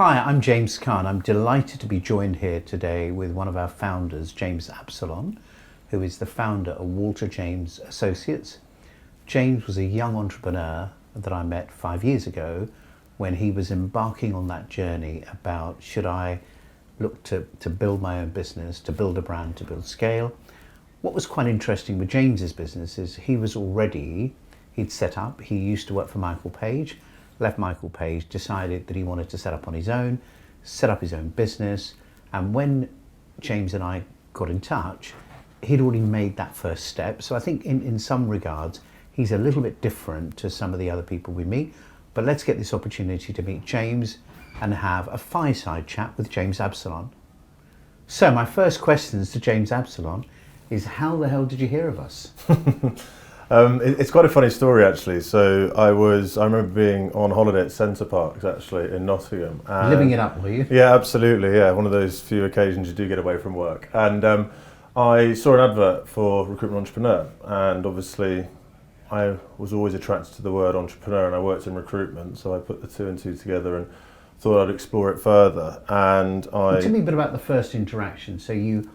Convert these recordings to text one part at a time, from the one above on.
Hi, I'm James Caan. I'm delighted to be joined here today with one of our founders, James Absalom, who is the founder of Walter James Associates. James was a young entrepreneur that I met 5 years ago when he was embarking on that journey about should I look to build my own business, to build a brand, to build scale. What was quite interesting with James's business is he'd set up, he used to work for Michael Page, left Michael Page, decided that he wanted to set up on his own, set up his own business. And when James and I got in touch, he'd already made that first step. So I think in some regards, he's a little bit different to some of the other people we meet. But let's get this opportunity to meet James and have a fireside chat with James Absalom. So my first questions to James Absalom is, how the hell did you hear of us? It's quite a funny story actually. So I remember being on holiday at Centre Parks actually in Nottingham. Living it up, were you? Yeah, absolutely. Yeah, one of those few occasions you do get away from work. And I saw an advert for Recruitment Entrepreneur, and obviously I was always attracted to the word entrepreneur, and I worked in recruitment, so I put the two and two together and thought I'd explore it further. And Tell me a bit about the first interaction. So you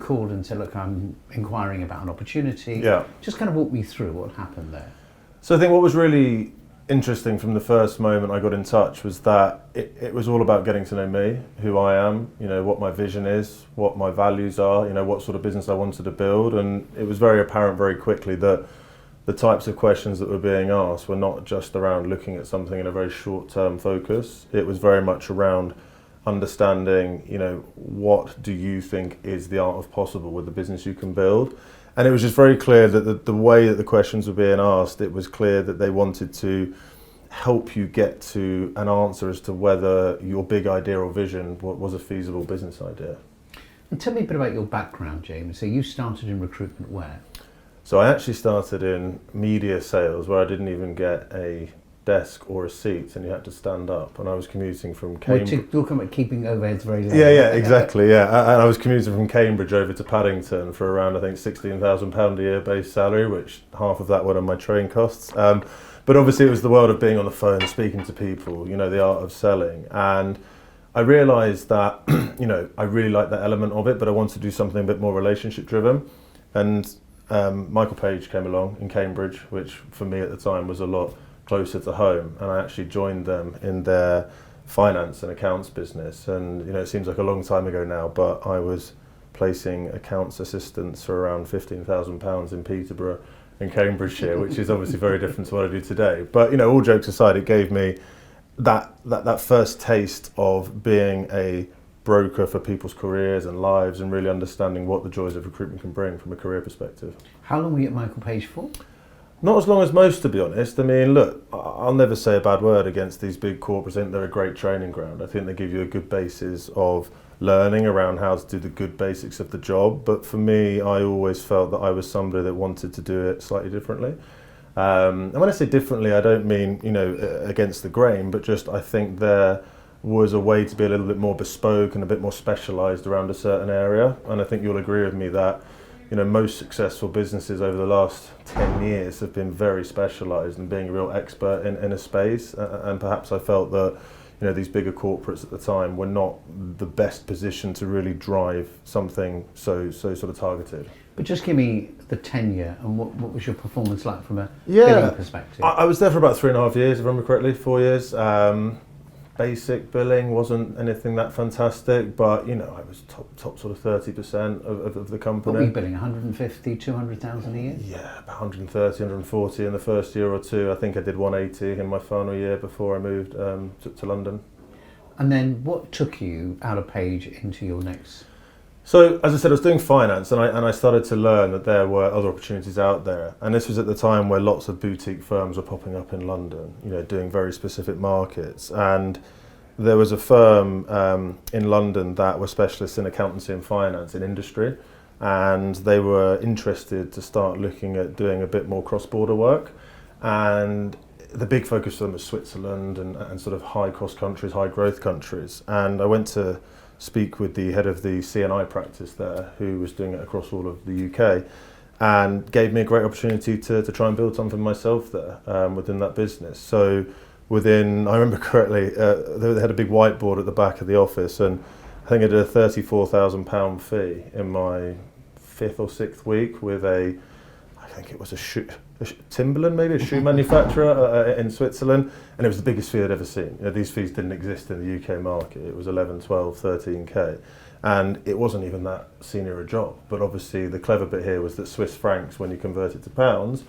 called and said, look, I'm inquiring about an opportunity. Yeah. Just kind of walk me through what happened there. So I think what was really interesting from the first moment I got in touch was that it was all about getting to know me, who I am, what my vision is, what my values are, what sort of business I wanted to build. And it was very apparent very quickly that the types of questions that were being asked were not just around looking at something in a very short-term focus. It was very much around understanding, what do you think is the art of possible with the business you can build. And it was just very clear that the way that the questions were being asked, it was clear that they wanted to help you get to an answer as to whether your big idea or vision was a feasible business idea. And tell me a bit about your background, James. So you started in recruitment where? So I actually started in media sales, where I didn't even get a desk or a seat, and you had to stand up. And I was commuting from Cambridge. We're talking about keeping overheads very low. Yeah, exactly. Yeah, and I was commuting from Cambridge over to Paddington for around, I think, £16,000 a year base salary, which half of that went on my train costs. But obviously, it was the world of being on the phone, speaking to people. The art of selling. And I realised that, I really liked that element of it, but I wanted to do something a bit more relationship driven. And Michael Page came along in Cambridge, which for me at the time was a lot closer to home, and I actually joined them in their finance and accounts business. And it seems like a long time ago now, but I was placing accounts assistants for around £15,000 in Peterborough in Cambridgeshire, which is obviously very different to what I do today. But all jokes aside, it gave me that first taste of being a broker for people's careers and lives, and really understanding what the joys of recruitment can bring from a career perspective. How long were you at Michael Page for? Not as long as most, to be honest. I mean, look, I'll never say a bad word against these big corporates. I think they're a great training ground. I think they give you a good basis of learning around how to do the good basics of the job. But for me, I always felt that I was somebody that wanted to do it slightly differently. And when I say differently, I don't mean, against the grain, but just I think there was a way to be a little bit more bespoke and a bit more specialised around a certain area. And I think you'll agree with me that most successful businesses over the last 10 years have been very specialised and being a real expert in a space. And perhaps I felt that, these bigger corporates at the time were not the best position to really drive something so sort of targeted. But just give me the tenure and what was your performance like from a billing perspective? I was there for about 3.5 years, if I remember correctly, 4 years. Basic billing wasn't anything that fantastic, but I was top sort of 30% of the company. What were you billing, 150, 200,000 a year? Yeah, about 130, 140 in the first year or two. I think I did 180 in my final year before I moved to London. And then what took you out of Page into your next? So, as I said, I was doing finance, and I started to learn that there were other opportunities out there. And this was at the time where lots of boutique firms were popping up in London, doing very specific markets. And there was a firm in London that were specialists in accountancy and finance in industry. And they were interested to start looking at doing a bit more cross-border work. And the big focus for them was Switzerland and sort of high-cost countries, high-growth countries. And I went to speak with the head of the C&I practice there, who was doing it across all of the UK, and gave me a great opportunity to try and build something myself there within that business. So within, I remember correctly, they had a big whiteboard at the back of the office, and I think I did a £34,000 fee in my 5th or 6th week with I think it was Timberland, maybe a shoe manufacturer in Switzerland, and it was the biggest fee I'd ever seen. These fees didn't exist in the UK market. It was 11, 12, 13k, and it wasn't even that senior a job. But obviously the clever bit here was that Swiss francs, when you convert it to pounds,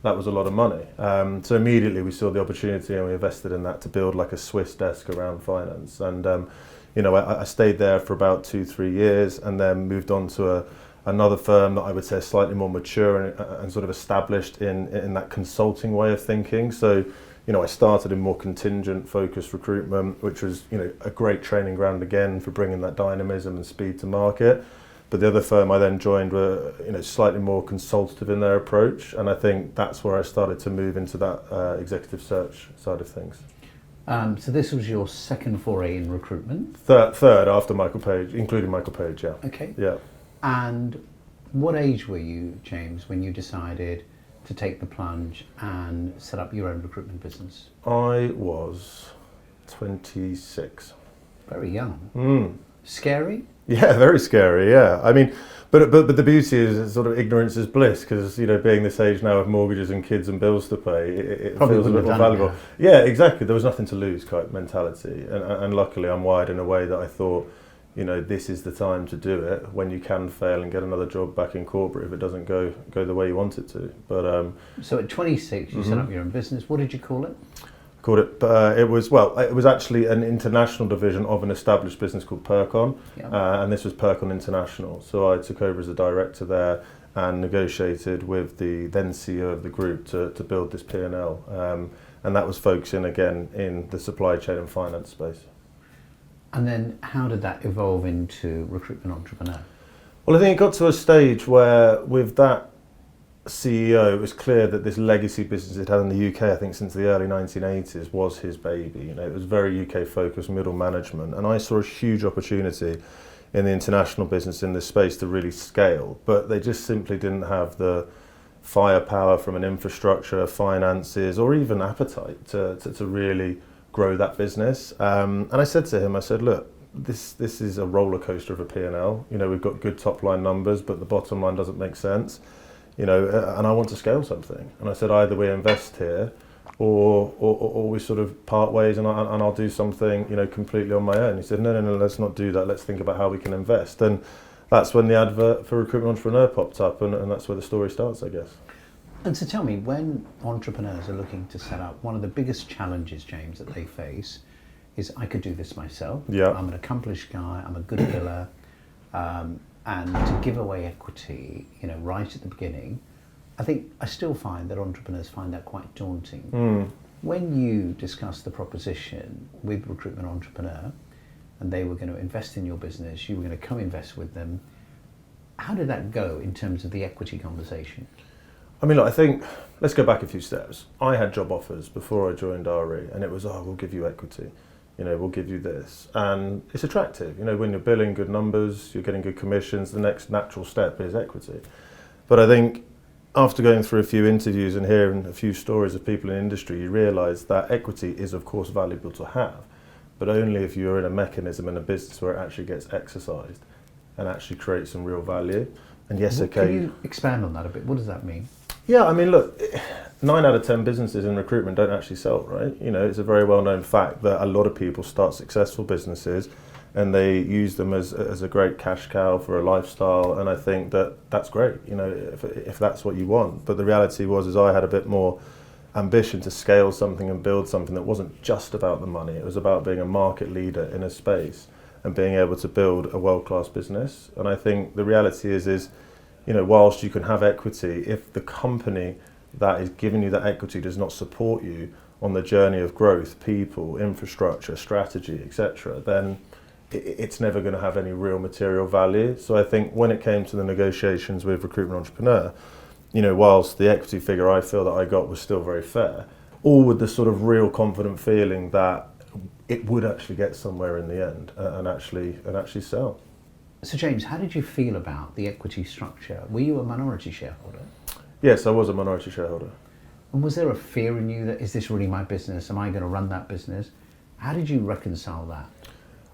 that was a lot of money. So immediately we saw the opportunity and we invested in that to build like a Swiss desk around finance. And I stayed there for about 2-3 years, and then moved on to another firm that I would say is slightly more mature and sort of established in that consulting way of thinking. So, I started in more contingent focused recruitment, which was, a great training ground again for bringing that dynamism and speed to market. But the other firm I then joined were, slightly more consultative in their approach. And I think that's where I started to move into that executive search side of things. So this was your second foray in recruitment? Third after Michael Page, including Michael Page, yeah. Okay. Yeah. And what age were you, James, when you decided to take the plunge and set up your own recruitment business? I was 26. Very young. Mm. Scary? Yeah, very scary, yeah. I mean, but the beauty is sort of ignorance is bliss, because, being this age now with mortgages and kids and bills to pay, it feels a bit more valuable. Yeah, exactly. There was nothing to lose type mentality. And luckily I'm wired in a way that I thought, this is the time to do it when you can fail and get another job back in corporate if it doesn't go the way you want it to. But so at 26, you set up your own business. What did you call it? Called it. It was actually an international division of an established business called Percon, and this was Percon International. So I took over as a director there and negotiated with the then CEO of the group to build this P&L, and that was focusing again in the supply chain and finance space. And then how did that evolve into Recruitment Entrepreneur? Well, I think it got to a stage where with that CEO, it was clear that this legacy business it had in the UK, I think since the early 1980s, was his baby. It was very UK focused, middle management, and I saw a huge opportunity in the international business in this space to really scale, but they just simply didn't have the firepower from an infrastructure, finances, or even appetite to really grow that business. And I said to him, look, this is a roller coaster of a P&L. We've got good top line numbers, but the bottom line doesn't make sense. And I want to scale something. And I said, either we invest here, or we sort of part ways, and I'll do something, completely on my own. He said, no, let's not do that. Let's think about how we can invest. And that's when the advert for Recruitment Entrepreneur popped up, and that's where the story starts, I guess. And so tell me, when entrepreneurs are looking to set up, one of the biggest challenges, James, that they face is, I could do this myself. Yeah. I'm an accomplished guy, I'm a good biller, and to give away equity, right at the beginning, I still find that entrepreneurs find that quite daunting. Mm. When you discussed the proposition with Recruitment Entrepreneur, and they were going to invest in your business, you were going to co-invest with them, how did that go in terms of the equity conversation? I mean, look, I think, let's go back a few steps. I had job offers before I joined RE, and it was, we'll give you equity, we'll give you this. And it's attractive, when you're billing good numbers, you're getting good commissions, the next natural step is equity. But I think after going through a few interviews and hearing a few stories of people in industry, you realise that equity is of course valuable to have, but only if you're in a mechanism in a business where it actually gets exercised and actually creates some real value. And yes, okay. Can you expand on that a bit? What does that mean? Yeah, I mean, look, 9 out of 10 businesses in recruitment don't actually sell, right? It's a very well-known fact that a lot of people start successful businesses and they use them as a great cash cow for a lifestyle, and I think that's great, if that's what you want. But the reality is I had a bit more ambition to scale something and build something that wasn't just about the money. It was about being a market leader in a space and being able to build a world-class business. And I think the reality is whilst you can have equity, if the company that is giving you that equity does not support you on the journey of growth, people, infrastructure, strategy, etc., then it's never going to have any real material value. So I think when it came to the negotiations with Recruitment Entrepreneur, whilst the equity figure I feel that I got was still very fair, all with the sort of real confident feeling that it would actually get somewhere in the end and actually sell. So James, how did you feel about the equity structure? Were you a minority shareholder? Yes, I was a minority shareholder. And was there a fear in you that, is this really my business? Am I going to run that business? How did you reconcile that?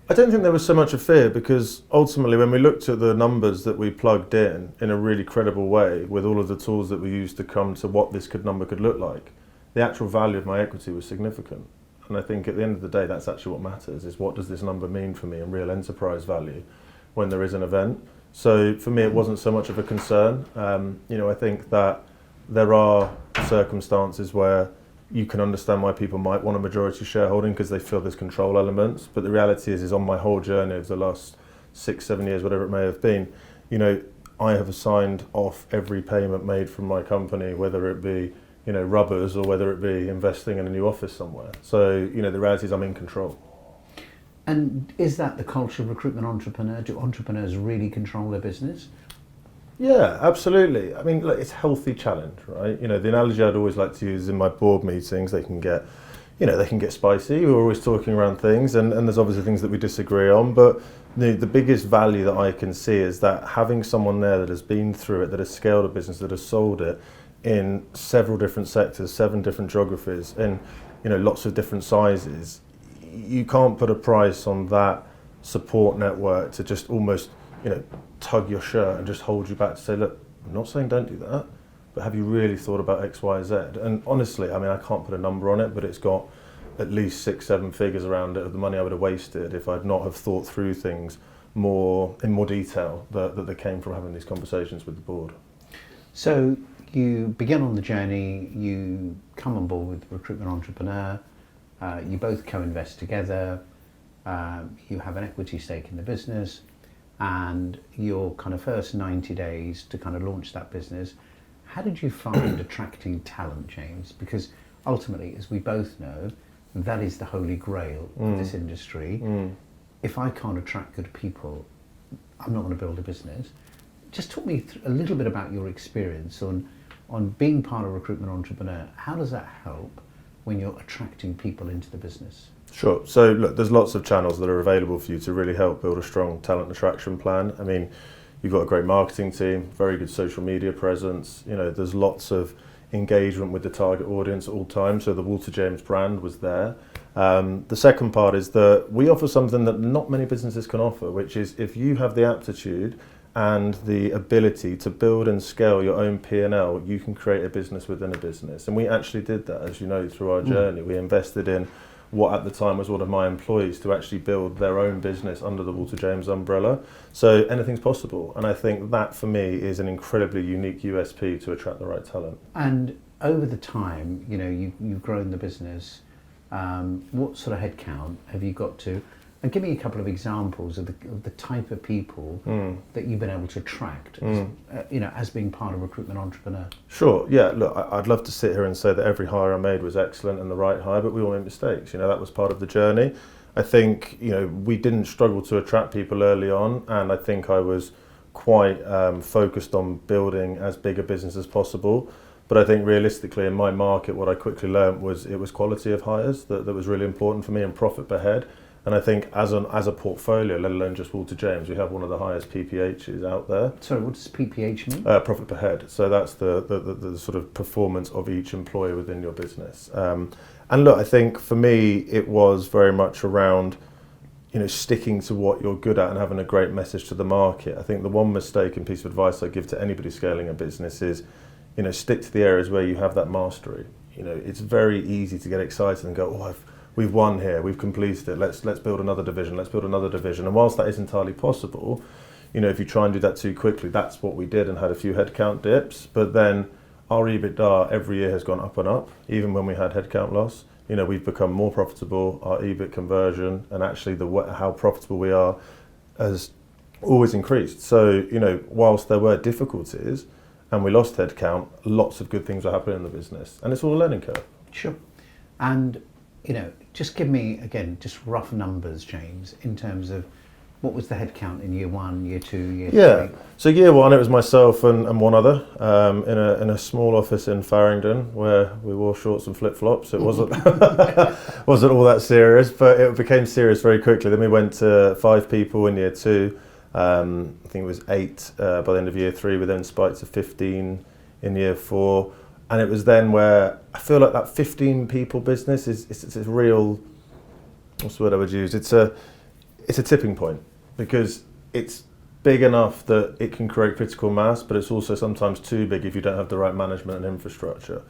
I don't think there was so much of fear, because ultimately when we looked at the numbers that we plugged in a really credible way with all of the tools that we used to come to what this number could look like, the actual value of my equity was significant. And I think at the end of the day, that's actually what matters, is what does this number mean for me in real enterprise value when there is an event. So for me, it wasn't so much of a concern. I think that there are circumstances where you can understand why people might want a majority shareholding because they feel there's control elements. But the reality is on my whole journey of the last 6-7 years, whatever it may have been, I have signed off every payment made from my company, whether it be, rubbers or whether it be investing in a new office somewhere. So, the reality is I'm in control. And is that the culture of Recruitment Entrepreneur? Do entrepreneurs really control their business? Yeah, absolutely. I mean, look, it's healthy challenge, right? The analogy I'd always like to use in my board meetings, they can get spicy. We're always talking around things, and there's obviously things that we disagree on. But the biggest value that I can see is that having someone there that has been through it, that has scaled a business, that has sold it in several different sectors, 7 different geographies, in lots of different sizes. You can't put a price on that support network to just almost tug your shirt and just hold you back to say, look, I'm not saying don't do that, but have you really thought about X, Y, Z? And honestly, I can't put a number on it, but it's got at least 6-7 figures around it of the money I would have wasted if I'd not have thought through things in more detail that came from having these conversations with the board. So you begin on the journey, you come on board with Recruitment Entrepreneur, you both co-invest together, you have an equity stake in the business, and your kind of first 90 days to kind of launch that business. How did you find attracting talent, James? Because ultimately, as we both know, that is the holy grail of this industry. If I can't attract good people, I'm not going to build a business. Just talk me a little bit about your experience on being part of Recruitment Entrepreneur. How does that help when you're attracting people into the business? Sure. So look, there's lots of channels that are available for you to really help build a strong talent attraction plan. I mean, you've got a great marketing team, very good social media presence. There's lots of engagement with the target audience at all times. So the Walter James brand was there. The second part is that we offer something that not many businesses can offer, which is if you have the aptitude and the ability to build and scale your own P&L, you can create a business within a business. And we actually did that, as you know, through our journey. We invested in what at the time was one of my employees to actually build their own business under the Walter James umbrella. So anything's possible. And I think that for me is an incredibly unique USP to attract the right talent. And over the time, you've grown the business. What sort of headcount have you got to? And give me a couple of examples of the type of people that you've been able to attract, as being part of Recruitment Entrepreneur. Sure. Yeah. Look, I'd love to sit here and say that every hire I made was excellent and the right hire, but we all made mistakes. That was part of the journey. I think we didn't struggle to attract people early on, and I think I was quite focused on building as big a business as possible. But I think realistically in my market, what I quickly learned was it was quality of hires that was really important for me, and profit per head. And I think as a portfolio, let alone just Walter James, we have one of the highest PPHs out there. Sorry, what does PPH mean? Profit per head. So that's the sort of performance of each employer within your business. And look, I think for me, it was very much around, sticking to what you're good at and having a great message to the market. I think the one mistake and piece of advice I give to anybody scaling a business is, stick to the areas where you have that mastery. It's very easy to get excited and go, we've won here, we've completed it, let's build another division, And whilst that is entirely possible, if you try and do that too quickly, that's what we did and had a few headcount dips. But then our EBITDA every year has gone up and up, even when we had headcount loss. We've become more profitable, our EBIT conversion, and actually how profitable we are has always increased. So, whilst there were difficulties and we lost headcount, lots of good things were happening in the business. And it's all a learning curve. Sure. And just give me, again, just rough numbers, James, in terms of what was the headcount in year 1, year 2, year 3? Yeah, so year 1, it was myself and one other in a small office in Farringdon where we wore shorts and flip-flops. It wasn't wasn't all that serious, but it became serious very quickly. Then we went to 5 people in year 2. I think it was 8 by the end of year 3. We then spiked to 15 in year 4. And it was then where I feel like that 15 people business it's a real, what's the word I would use? It's a tipping point, because it's big enough that it can create critical mass, but it's also sometimes too big if you don't have the right management and infrastructure.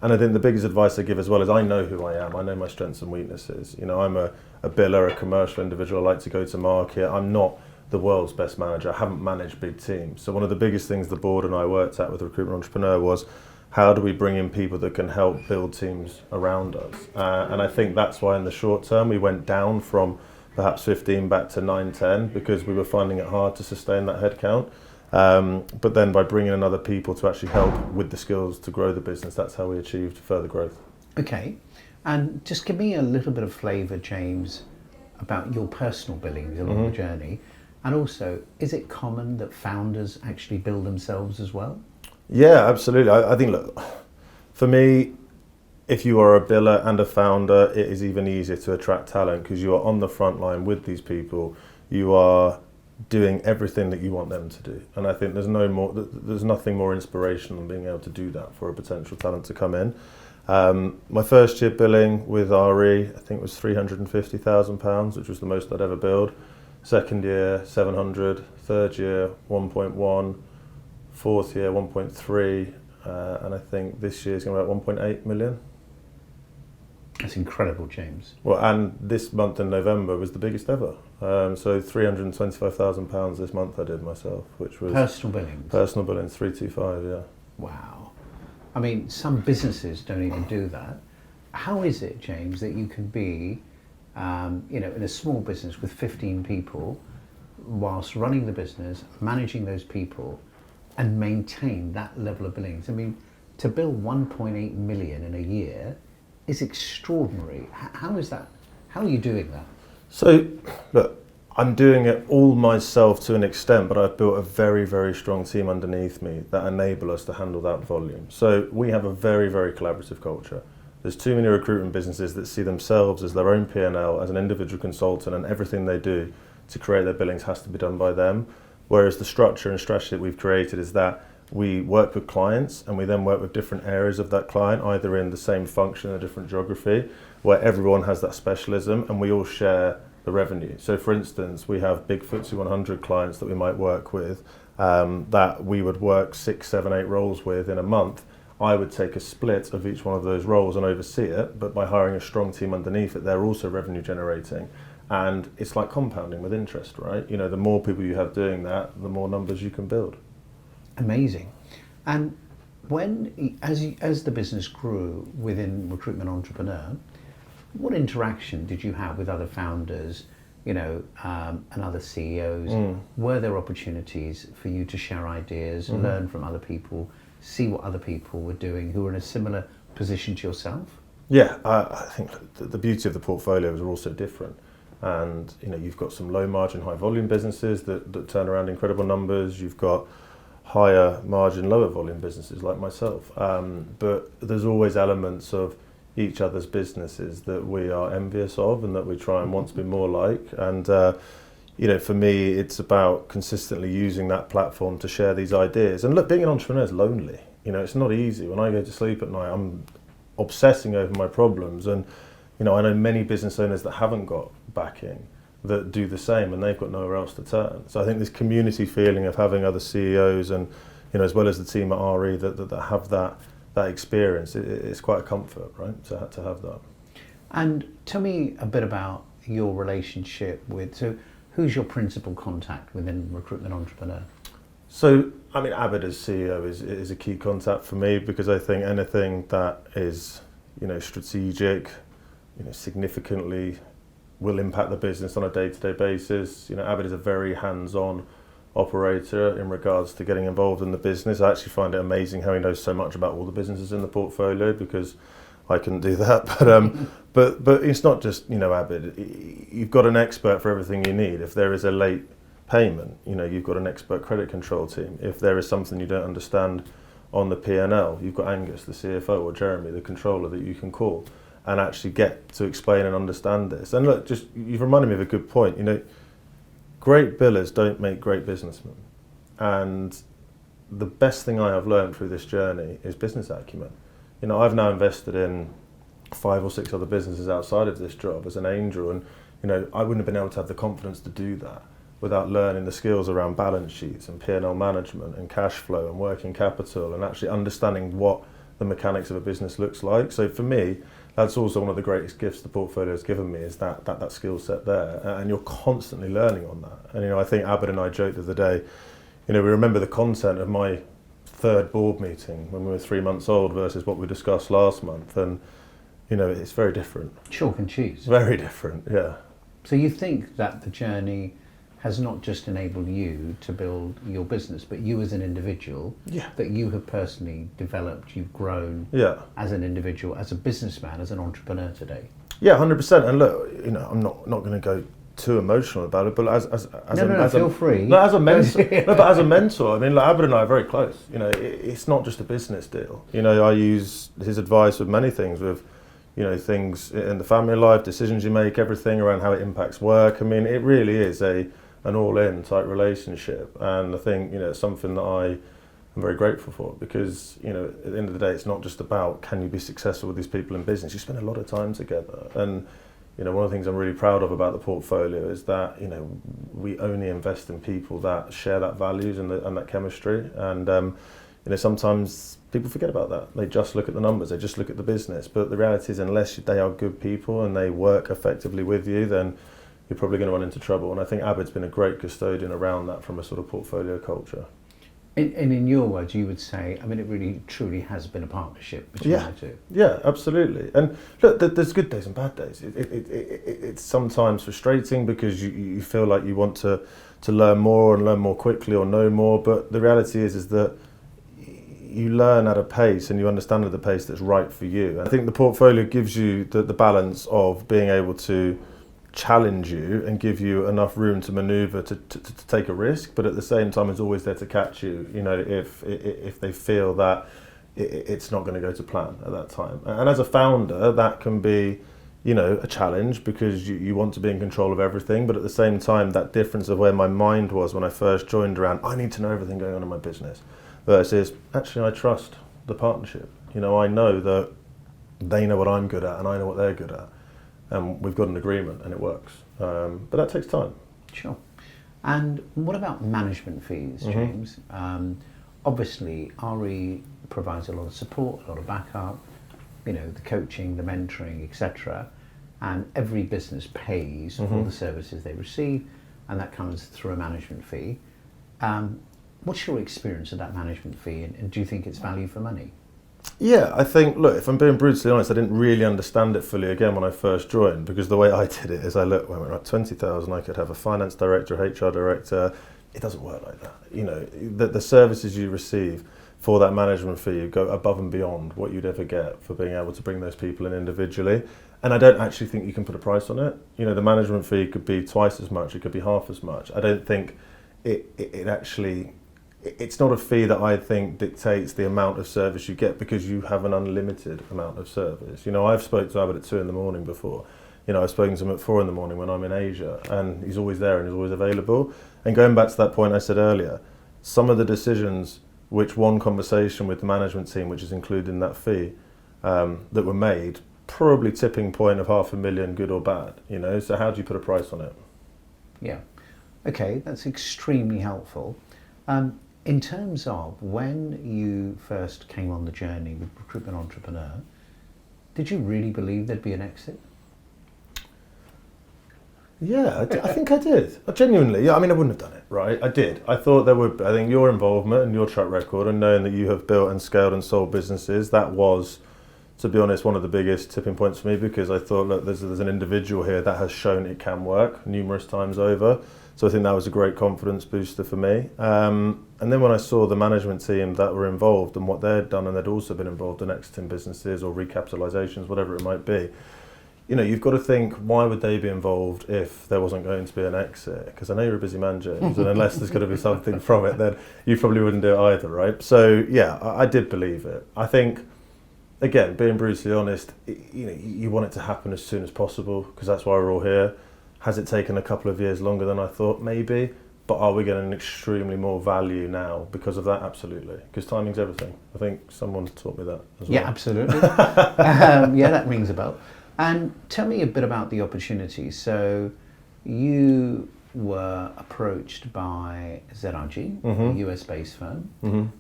And I think the biggest advice I give as well is I know who I am. I know my strengths and weaknesses. You know, I'm a biller, a commercial individual. I like to go to market. I'm not the world's best manager. I haven't managed big teams. So one of the biggest things the board and I worked at with Recruitment Entrepreneur was, how do we bring in people that can help build teams around us? And I think that's why in the short term we went down from perhaps 15 back to 9, 10, because we were finding it hard to sustain that headcount. But then by bringing in other people to actually help with the skills to grow the business, that's how we achieved further growth. Okay, and just give me a little bit of flavour, James, about your personal billings along the journey. And also, is it common that founders actually bill themselves as well? Yeah, absolutely. I think, look, for me, if you are a biller and a founder, it is even easier to attract talent, because you are on the front line with these people. You are doing everything that you want them to do. And I think there's nothing more inspirational than being able to do that for a potential talent to come in. My first year billing with RE, I think, was £350,000, which was the most I'd ever billed. Second year, 700. Third year, 1.1. Fourth year, 1.3. And I think this year is going to be about 1.8 million. That's incredible, James. Well, and this month in November was the biggest ever. So £325,000 this month I did myself, which was Personal billings? Personal billings, 325, yeah. Wow. I mean, some businesses don't even do that. How is it, James, that you can be, in a small business with 15 people, whilst running the business, managing those people, and maintain that level of billings? I mean, to bill 1.8 million in a year is extraordinary. How is that? How are you doing that? So, look, I'm doing it all myself to an extent, but I've built a very, very strong team underneath me that enable us to handle that volume. So we have a very, very collaborative culture. There's too many recruitment businesses that see themselves as their own P&L, as an individual consultant, and everything they do to create their billings has to be done by them. Whereas the structure and strategy that we've created is that we work with clients, and we then work with different areas of that client, either in the same function or different geography, where everyone has that specialism and we all share the revenue. So for instance, we have big FTSE 100 clients that we might work with, that we would work 6, 7, 8 roles with in a month. I would take a split of each one of those roles and oversee it, but by hiring a strong team underneath it, they're also revenue generating. And it's like compounding with interest, right? You know, the more people you have doing that, the more numbers you can build. Amazing. And as the business grew within Recruitment Entrepreneur, what interaction did you have with other founders, and other CEOs? Were there opportunities for you to share ideas, learn from other people, see what other people were doing who were in a similar position to yourself? Yeah, I think the beauty of the portfolios are also different. And you've got some low margin, high volume businesses that turn around incredible numbers. You've got higher margin, lower volume businesses like myself. But there's always elements of each other's businesses that we are envious of and that we try and want to be more like. And for me, it's about consistently using that platform to share these ideas. And look, being an entrepreneur is lonely. It's not easy. When I go to sleep at night, I'm obsessing over my problems. And I know many business owners that haven't got backing that do the same, and they've got nowhere else to turn. So I think this community feeling of having other CEOs and as well as the team at RE that have that experience, it's quite a comfort, right, to have that. And tell me a bit about your relationship so who's your principal contact within Recruitment Entrepreneur? So, I mean, Abid as CEO is a key contact for me, because I think anything that is, strategic, significantly will impact the business on a day-to-day basis. Abid is a very hands-on operator in regards to getting involved in the business. I actually find it amazing how he knows so much about all the businesses in the portfolio, because I couldn't do that. But it's not just Abid. You've got an expert for everything you need. If there is a late payment, you've got an expert credit control team. If there is something you don't understand on the P&L, you've got Angus, the CFO, or Jeremy, the controller, that you can call and actually get to explain and understand this. And look, you've reminded me of a good point. Great billers don't make great businessmen. And the best thing I have learned through this journey is business acumen. I've now invested in 5 or 6 other businesses outside of this job as an angel, and I wouldn't have been able to have the confidence to do that without learning the skills around balance sheets and P&L management and cash flow and working capital, and actually understanding what the mechanics of a business looks like. So for me, that's also one of the greatest gifts the portfolio has given me, is that skill set there, and you're constantly learning on that. And I think Abid and I joked the other day, we remember the content of my 3rd board meeting when we were 3 months old versus what we discussed last month, and it's very different. Chalk and cheese. Very different, yeah. So you think that the journey has not just enabled you to build your business, but you as an individual, that you have personally developed, you've grown as an individual, as a businessman, as an entrepreneur today? Yeah, 100%. And look, I'm not going to go too emotional about it, but feel free. No, as a mentor. But as a mentor, I mean, like, Abid and I are very close. It's not just a business deal. I use his advice with many things, with things in the family life, decisions you make, everything around how it impacts work. I mean, it really is an all-in type relationship, and I think it's something that I am very grateful for, because at the end of the day, it's not just about can you be successful with these people in business. You spend a lot of time together, and one of the things I'm really proud of about the portfolio is that we only invest in people that share that values and that chemistry, and sometimes people forget about that. They just look at the numbers, they just look at the business, but the reality is, unless they are good people and they work effectively with you, then you're probably going to run into trouble. And I think Abid's been a great custodian around that from a sort of portfolio culture. And in your words, you would say, I mean, it really truly has been a partnership between the two. Yeah, absolutely. And look, there's good days and bad days. It's sometimes frustrating because you feel like you want to learn more and learn more quickly or know more, but the reality is that you learn at a pace and you understand at the pace that's right for you. I think the portfolio gives you the balance of being able to challenge you and give you enough room to maneuver to take a risk, but at the same time it's always there to catch you, if they feel that it's not going to go to plan at that time. And as a founder, that can be a challenge, because you want to be in control of everything, but at the same time, that difference of where my mind was when I first joined around, I need to know everything going on in my business, versus actually I trust the partnership. I know that they know what I'm good at and I know what they're good at, and we've got an agreement and it works. But that takes time. Sure. And what about management fees, James? Obviously, RE provides a lot of support, a lot of backup, the coaching, the mentoring, etc. And every business pays for the services they receive, and that comes through a management fee. What's your experience of that management fee, and do you think it's value for money? Yeah, I think, look, if I'm being brutally honest, I didn't really understand it fully again when I first joined, because the way I did it is I looked, when we're at 20,000, I could have a finance director, HR director. It doesn't work like that. The services you receive for that management fee go above and beyond what you'd ever get for being able to bring those people in individually. And I don't actually think you can put a price on it. The management fee could be twice as much, it could be half as much. I don't think it actually... It's not a fee that I think dictates the amount of service you get, because you have an unlimited amount of service. I've spoken to Abid at 2 a.m. before. I've spoken to him at 4 a.m. when I'm in Asia, and he's always there and he's always available. And going back to that point I said earlier, some of the decisions which one conversation with the management team, which is included in that fee, that were made, probably tipping point of $500,000, good or bad. So how do you put a price on it? Yeah. Okay, that's extremely helpful. In terms of when you first came on the journey with Recruitment Entrepreneur, did you really believe there'd be an exit? Yeah, I think I did. Genuinely, yeah. I mean, I wouldn't have done it, right? I did. I thought there would. I think your involvement and your track record, and knowing that you have built and scaled and sold businesses, that was, to be honest, one of the biggest tipping points for me, because I thought, look, there's an individual here that has shown it can work numerous times over. So I think that was a great confidence booster for me. And then when I saw the management team that were involved and what they'd done, and they'd also been involved in exiting businesses or recapitalizations, whatever it might be, you've got to think, why would they be involved if there wasn't going to be an exit? Because I know you're a busy man, James, and unless there's going to be something from it, then you probably wouldn't do it either, right? So yeah, I did believe it. I think, again, being brutally honest, you want it to happen as soon as possible, because that's why we're all here. Has it taken a couple of years longer than I thought? Maybe. but are we getting extremely more value now because of that? Absolutely, because timing's everything. I think someone taught me that as well. Yeah, absolutely. Yeah, that rings a bell. And tell me a bit about the opportunity. So you were approached by ZRG, a US-based firm,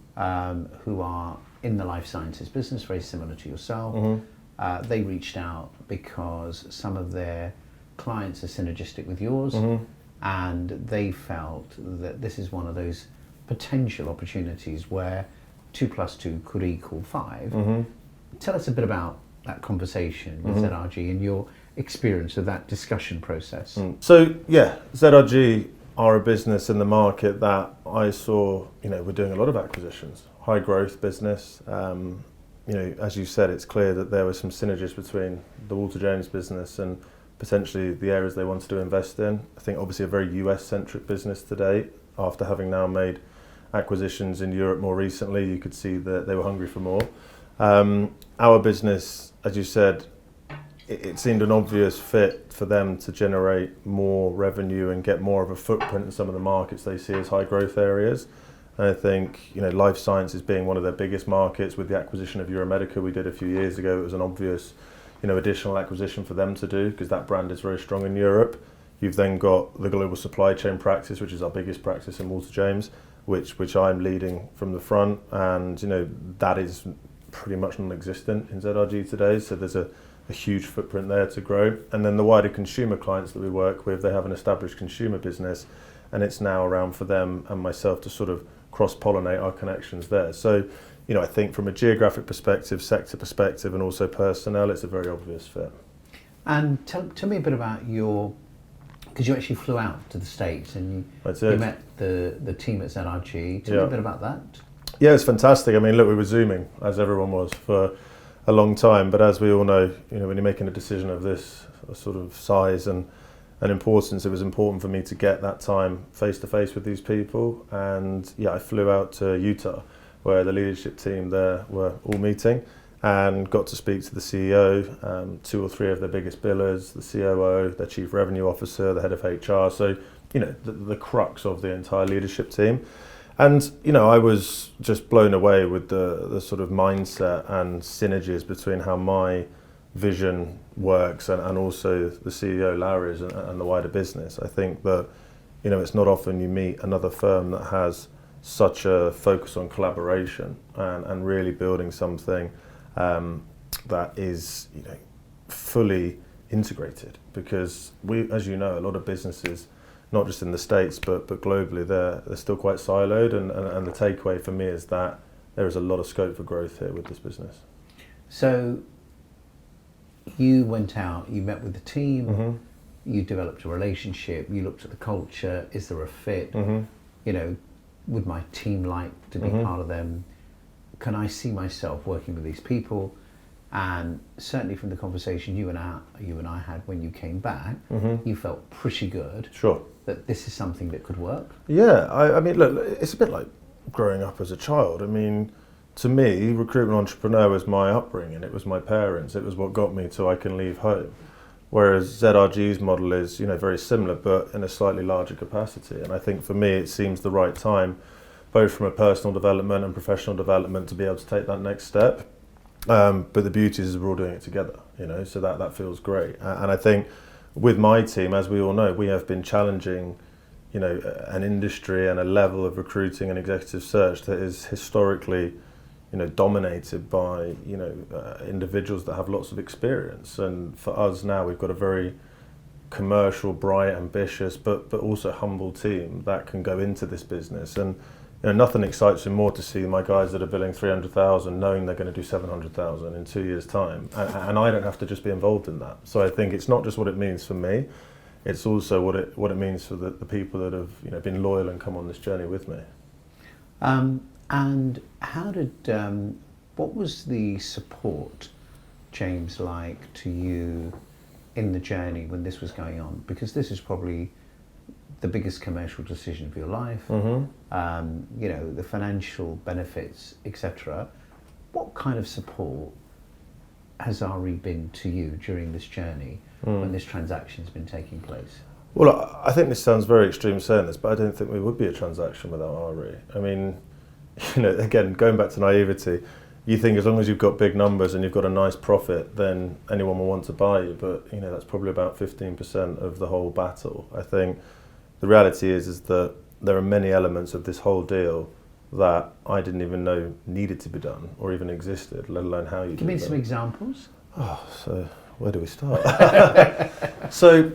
who are in the life sciences business, very similar to yourself. They reached out because some of their clients are synergistic with yours, and they felt that this is one of those potential opportunities where 2 + 2 could equal 5. Tell us a bit about that conversation with ZRG and your experience of that discussion process. So yeah, ZRG are a business in the market that I saw, we're doing a lot of acquisitions, high growth business. As you said, it's clear that there was some synergies between the Walter James business and potentially the areas they wanted to invest in. I think obviously a very US-centric business today, after having now made acquisitions in Europe more recently, you could see that they were hungry for more. Our business, as you said, it seemed an obvious fit for them to generate more revenue and get more of a footprint in some of the markets they see as high growth areas. And I think, life sciences being one of their biggest markets, with the acquisition of Euromedica we did a few years ago, it was an obvious, additional acquisition for them to do, because that brand is very strong in Europe. You've then got the global supply chain practice, which is our biggest practice in Walter James, which I'm leading from the front, and that is pretty much non-existent in ZRG today. So there's a huge footprint there to grow. And then the wider consumer clients that we work with, they have an established consumer business, and it's now around for them and myself to sort of cross-pollinate our connections there. So, I think from a geographic perspective, sector perspective, and also personnel, it's a very obvious fit. And tell me a bit about because you actually flew out to the States and you met the team at ZRG. Tell me a bit about that. Yeah, it's fantastic. I mean, look, we were Zooming, as everyone was, for a long time. But as we all know, when you're making a decision of this sort of size and importance, it was important for me to get that time face-to-face with these people. And yeah, I flew out to Utah, where the leadership team there were all meeting, and got to speak to the CEO, 2 or 3 of their biggest billers, the COO, their chief revenue officer, the head of HR. So, the crux of the entire leadership team. And, I was just blown away with the sort of mindset and synergies between how my vision works and also the CEO, Larry's, and the wider business. I think that, it's not often you meet another firm that has such a focus on collaboration and really building something that is, fully integrated. Because we, as you know, a lot of businesses, not just in the States, but globally, they're still quite siloed. And the takeaway for me is that there is a lot of scope for growth here with this business. So you went out, you met with the team, you developed a relationship, you looked at the culture, is there a fit? Would my team like to be part of them? Can I see myself working with these people? And certainly from the conversation you and I had when you came back, you felt pretty good. Sure. That this is something that could work. Yeah, I mean, look, it's a bit like growing up as a child. I mean, to me, Recruitment Entrepreneur was my upbringing. It was my parents. It was what got me to I can leave home. Whereas ZRG's model is, very similar, but in a slightly larger capacity. And I think for me, it seems the right time, both from a personal development and professional development, to be able to take that next step. But the beauty is we're all doing it together, so that feels great. And I think with my team, as we all know, we have been challenging, an industry and a level of recruiting and executive search that is historically, dominated by, individuals that have lots of experience. And for us now, we've got a very commercial, bright, ambitious, but also humble team that can go into this business. And nothing excites me more to see my guys that are billing 300,000 knowing they're going to do 700,000 in 2 years' time, and I don't have to just be involved in that. So I think it's not just what it means for me; it's also what it means for the people that have been loyal and come on this journey with me. And how did what was the support, James, like to you in the journey when this was going on? Because this is probably the biggest commercial decision of your life, the financial benefits, etc. What kind of support has RE been to you during this journey when this transaction's been taking place? Well, I think this sounds very extreme saying this, but I don't think we would be a transaction without RE. I mean, again, going back to naivety, you think as long as you've got big numbers and you've got a nice profit, then anyone will want to buy you. But that's probably about 15% of the whole battle. I think the reality is that there are many elements of this whole deal that I didn't even know needed to be done or even existed, let alone how you do it. Give me some examples. So where do we start? So,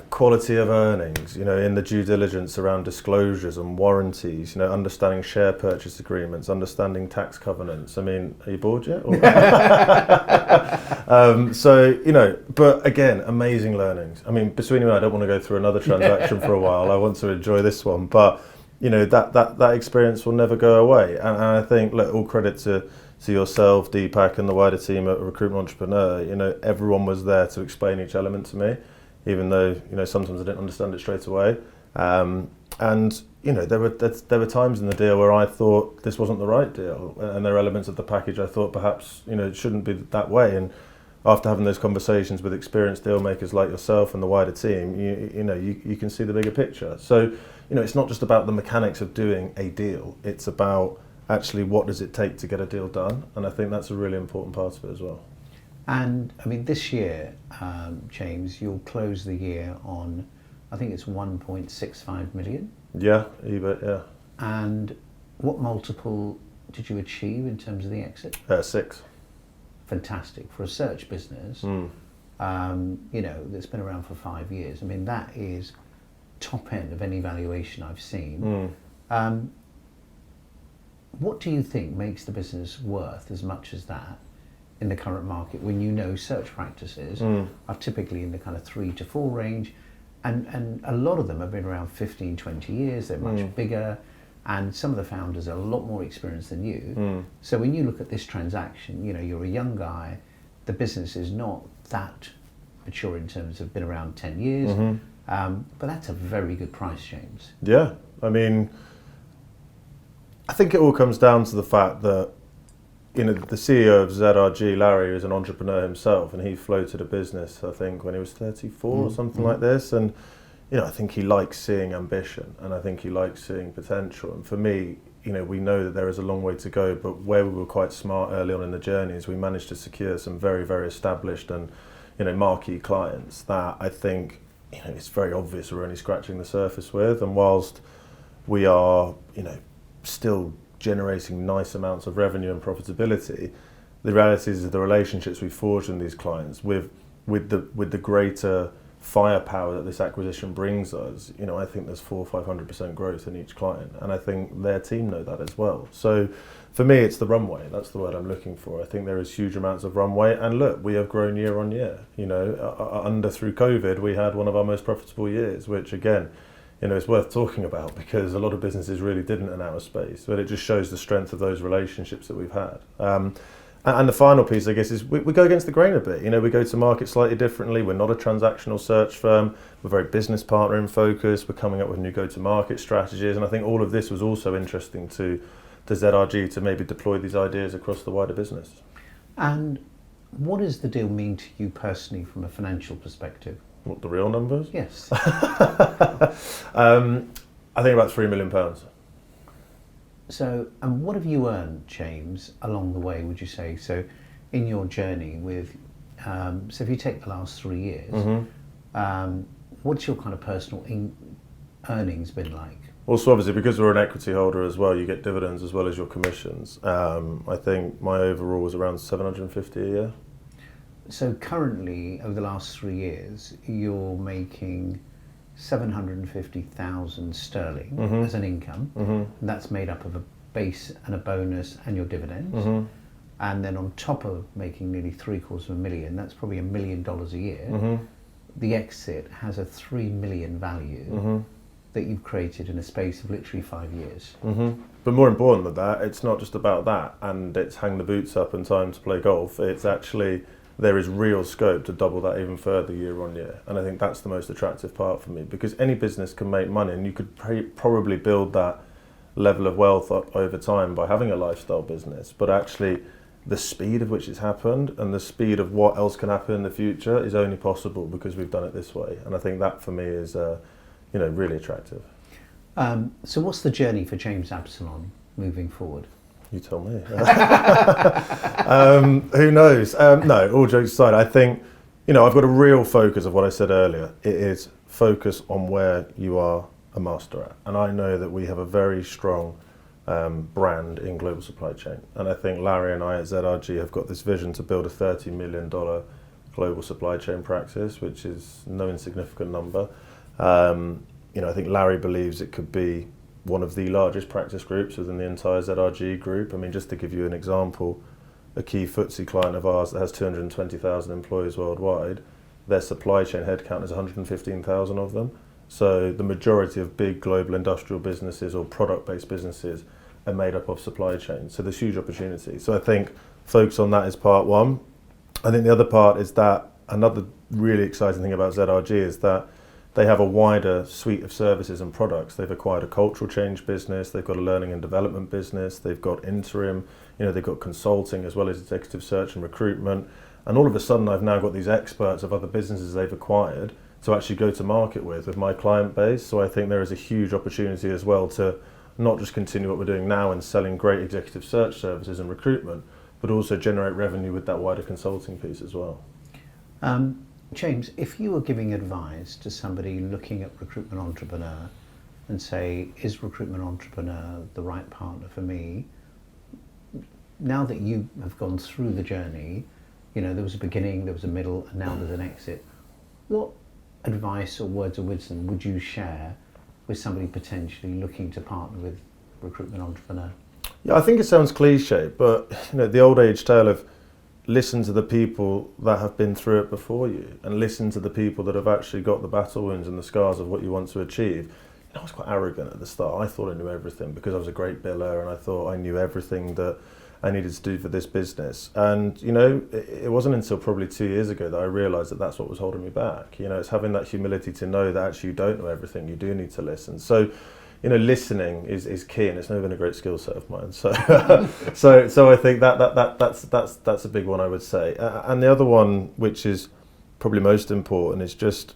quality of earnings, in the due diligence around disclosures and warranties, understanding share purchase agreements, understanding tax covenants. I mean, are you bored yet? But again, amazing learnings. I mean, between you and I don't want to go through another transaction for a while. I want to enjoy this one. But, that experience will never go away. And I think, look, all credit to yourself, Deepak, and the wider team at Recruitment Entrepreneur. Everyone was there to explain each element to me, even though sometimes I didn't understand it straight away. And there were times in the deal where I thought this wasn't the right deal, and there are elements of the package I thought perhaps it shouldn't be that way. And after having those conversations with experienced deal makers like yourself and the wider team, you can see the bigger picture. So it's not just about the mechanics of doing a deal; it's about actually what does it take to get a deal done, and I think that's a really important part of it as well. And I mean, this year, James, you'll close the year on, I think it's 1.65 million. Yeah, EBIT, yeah. And what multiple did you achieve in terms of the exit? 6. Fantastic. For a search business, that's been around for 5 years. I mean, that is top end of any valuation I've seen. What do you think makes the business worth as much as that in the current market when search practices are typically in the kind of 3 to 4 range, and a lot of them have been around 15, 20 years, they're much bigger, and some of the founders are a lot more experienced than you. So when you look at this transaction, you're a young guy, the business is not that mature in terms of been around 10 years, but that's a very good price, James. Yeah, I mean, I think it all comes down to the fact that, the CEO of ZRG, Larry, is an entrepreneur himself, and he floated a business, I think, when he was 34 or something like this. And, I think he likes seeing ambition, and I think he likes seeing potential. And for me, we know that there is a long way to go, but where we were quite smart early on in the journey is we managed to secure some very, very established and, marquee clients that I think, it's very obvious we're only scratching the surface with. And whilst we are, still generating nice amounts of revenue and profitability, the reality is that the relationships we forged in these clients with the greater firepower that this acquisition brings us, I think there's 400-500% growth in each client, and I think their team know that as well. So for me, it's the runway. That's the word I'm looking for. I think there is huge amounts of runway, and look, we have grown year on year. Through COVID, we had one of our most profitable years, which again, it's worth talking about because a lot of businesses really didn't in our space, but it just shows the strength of those relationships that we've had. And the final piece, I guess, is we go against the grain a bit. We go to market slightly differently. We're not a transactional search firm. We're very business partner in focus. We're coming up with new go-to-market strategies. And I think all of this was also interesting to ZRG to maybe deploy these ideas across the wider business. And what does the deal mean to you personally from a financial perspective? What, the real numbers? Yes. I think about £3 million. So, and what have you earned, James, along the way, would you say? So, in your journey with, so if you take the last 3 years, what's your kind of personal earnings been like? Also, obviously, because we're an equity holder as well, you get dividends as well as your commissions. I think my overall was around 750 a year. So currently, over the last 3 years, you're making 750,000 sterling as an income. And that's made up of a base and a bonus and your dividends. And then on top of making nearly $750,000, that's probably $1 million a year. The exit has a 3 million value that you've created in a space of literally 5 years. But more important than that, it's not just about that and it's hang the boots up and time to play golf. It's actually, there is real scope to double that even further year on year. And I think that's the most attractive part for me, because any business can make money and you could probably build that level of wealth up over time by having a lifestyle business. But actually, the speed of which it's happened and the speed of what else can happen in the future is only possible because we've done it this way. And I think that for me is really attractive. So what's the journey for James Absalom moving forward? You tell me. Who knows? No, all jokes aside, I think, I've got a real focus of what I said earlier. It is focus on where you are a master at. And I know that we have a very strong brand in global supply chain. And I think Larry and I at ZRG have got this vision to build a $30 million global supply chain practice, which is no insignificant number. I think Larry believes it could be one of the largest practice groups within the entire ZRG group. I mean, just to give you an example, a key FTSE client of ours that has 220,000 employees worldwide, their supply chain headcount is 115,000 of them. So the majority of big global industrial businesses or product-based businesses are made up of supply chain. So there's huge opportunity. So I think focus on that is part one. I think the other part is that another really exciting thing about ZRG is that they have a wider suite of services and products. They've acquired a cultural change business, they've got a learning and development business, they've got interim, they've got consulting as well as executive search and recruitment. And all of a sudden I've now got these experts of other businesses they've acquired to actually go to market with my client base. So I think there is a huge opportunity as well to not just continue what we're doing now and selling great executive search services and recruitment, but also generate revenue with that wider consulting piece as well. James, if you were giving advice to somebody looking at Recruitment Entrepreneur and say, is Recruitment Entrepreneur the right partner for me? Now that you have gone through the journey, there was a beginning, there was a middle, and now there's an exit. What advice or words of wisdom would you share with somebody potentially looking to partner with Recruitment Entrepreneur? Yeah, I think it sounds cliche, but the old age tale of listen to the people that have been through it before you and listen to the people that have actually got the battle wounds and the scars of what you want to achieve. I was quite arrogant at the start. I thought I knew everything because I was a great biller and I thought I knew everything that I needed to do for this business. And, it wasn't until probably 2 years ago that I realised that that's what was holding me back. It's having that humility to know that actually you don't know everything. You do need to listen. So, listening is key, and it's never been a great skill set of mine. So, so I think that's a big one I would say. And the other one, which is probably most important, is just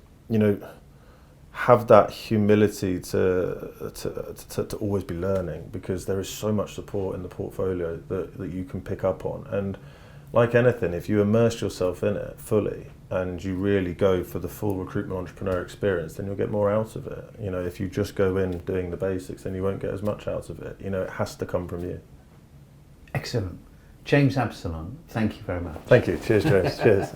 have that humility to always be learning, because there is so much support in the portfolio that you can pick up on. And like anything, if you immerse yourself in it fully and you really go for the full recruitment entrepreneur experience, then you'll get more out of it. If you just go in doing the basics, then you won't get as much out of it. It has to come from you. Excellent. James Absalom, thank you very much. Thank you. Cheers, James. Cheers.